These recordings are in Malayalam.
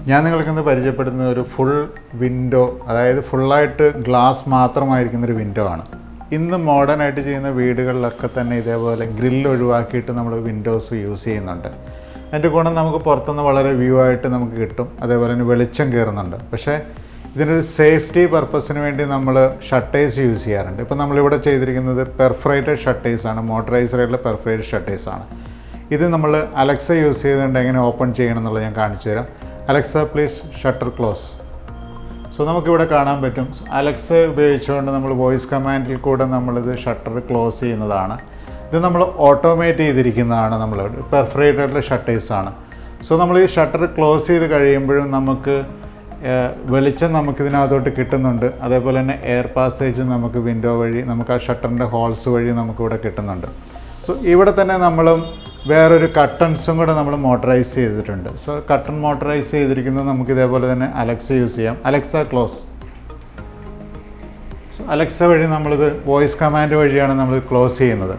ഞാൻ നിങ്ങൾക്കിന്ന് പരിചയപ്പെടുന്ന ഒരു ഫുൾ വിൻഡോ, അതായത് ഫുള്ളായിട്ട് ഗ്ലാസ് മാത്രമായിരിക്കുന്നൊരു വിൻഡോ ആണ്. ഇന്ന് മോഡേൺ ആയിട്ട് ചെയ്യുന്ന വീടുകളിലൊക്കെ തന്നെ ഇതേപോലെ ഗ്രില്ല് ഒഴിവാക്കിയിട്ട് നമ്മൾ വിൻഡോസ് യൂസ് ചെയ്യുന്നുണ്ട്. അതിൻ്റെ ഗുണം നമുക്ക് പുറത്തുനിന്ന് വളരെ വ്യൂ ആയിട്ട് നമുക്ക് കിട്ടും, അതേപോലെ തന്നെ വെളിച്ചം കയറുന്നുണ്ട്. പക്ഷേ ഇതിനൊരു സേഫ്റ്റി പർപ്പസിന് വേണ്ടി നമ്മൾ ഷട്ടേഴ്സ് യൂസ് ചെയ്യാറുണ്ട്. ഇപ്പോൾ നമ്മളിവിടെ ചെയ്തിരിക്കുന്നത് പെർഫറേറ്റഡ് ഷട്ടേഴ്സാണ്, മോട്ടറൈസ്ഡ് ആയിട്ടുള്ള പെർഫറേറ്റഡ് ഷട്ടേഴ്സാണ്. ഇത് നമ്മൾ അലക്സ യൂസ് ചെയ്തുകൊണ്ട് എങ്ങനെ ഓപ്പൺ ചെയ്യണം എന്നുള്ളത് ഞാൻ കാണിച്ചു തരാം. Alexa please shutter close. So നമുക്കിവിടെ കാണാൻ പറ്റും, അലക്സ ഉപയോഗിച്ചുകൊണ്ട് നമ്മൾ വോയിസ് കമാൻഡിൽ കൂടെ നമ്മളിത് ഷട്ടർ ക്ലോസ് ചെയ്യുന്നതാണ്. ഇത് നമ്മൾ ഓട്ടോമേറ്റ് ചെയ്തിരിക്കുന്നതാണ്, നമ്മൾ പെർഫറേറ്റഡ് ഷട്ടേഴ്സാണ്. സോ നമ്മൾ ഈ ഷട്ടർ ക്ലോസ് ചെയ്ത് കഴിയുമ്പോഴും നമുക്ക് വെളിച്ചം നമുക്കിതിനകത്തോട്ട് കിട്ടുന്നുണ്ട്. അതേപോലെ തന്നെ എയർ പാസേജ് നമുക്ക് വിൻഡോ വഴി നമുക്ക് ആ ഷട്ടറിൻ്റെ ഹോൾസ് വഴി നമുക്കിവിടെ കിട്ടുന്നുണ്ട്. സോ ഇവിടെ തന്നെ നമ്മളും വേറൊരു കട്ടൺസും കൂടെ നമ്മൾ മോട്ടറൈസ് ചെയ്തിട്ടുണ്ട്. സോ കട്ടൺ മോട്ടറൈസ് ചെയ്തിരിക്കുന്നത് നമുക്ക് ഇതേപോലെ തന്നെ അലക്സ യൂസ് ചെയ്യാം. Alexa close. സോ അലക്സ വഴി നമ്മളിത് വോയിസ് കമാൻഡ് വഴിയാണ് നമ്മൾ ക്ലോസ് ചെയ്യുന്നത്.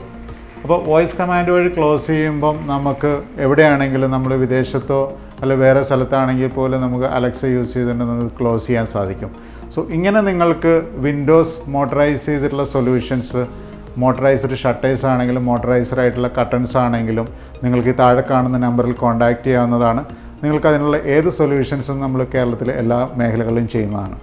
അപ്പോൾ വോയിസ് കമാൻഡ് വഴി ക്ലോസ് ചെയ്യുമ്പം നമുക്ക് എവിടെയാണെങ്കിലും നമ്മൾ വിദേശത്തോ അല്ല വേറെ സ്ഥലത്താണെങ്കിൽ പോലും നമുക്ക് അലക്സ യൂസ് ചെയ്തുകൊണ്ട് നമുക്ക് ക്ലോസ് ചെയ്യാൻ സാധിക്കും. സോ ഇങ്ങനെ നിങ്ങൾക്ക് വിൻഡോസ് മോട്ടറൈസ് ചെയ്തിട്ടുള്ള സൊല്യൂഷൻസ്, മോട്ടറൈസ്ഡ് ഷട്ടേഴ്സ് ആണെങ്കിലും മോട്ടറൈസ്ഡ് ആയിട്ടുള്ള കട്ടൺസ് ആണെങ്കിലും നിങ്ങൾക്ക് ഈ താഴെ കാണുന്ന നമ്പറിൽ കോൺടാക്റ്റ് ചെയ്യാവുന്നതാണ്. നിങ്ങൾക്ക് അതിനുള്ള ഏത് സൊല്യൂഷൻസും നമ്മൾ കേരളത്തിലെ എല്ലാ മേഖലകളിലും ചെയ്യുന്നതാണ്.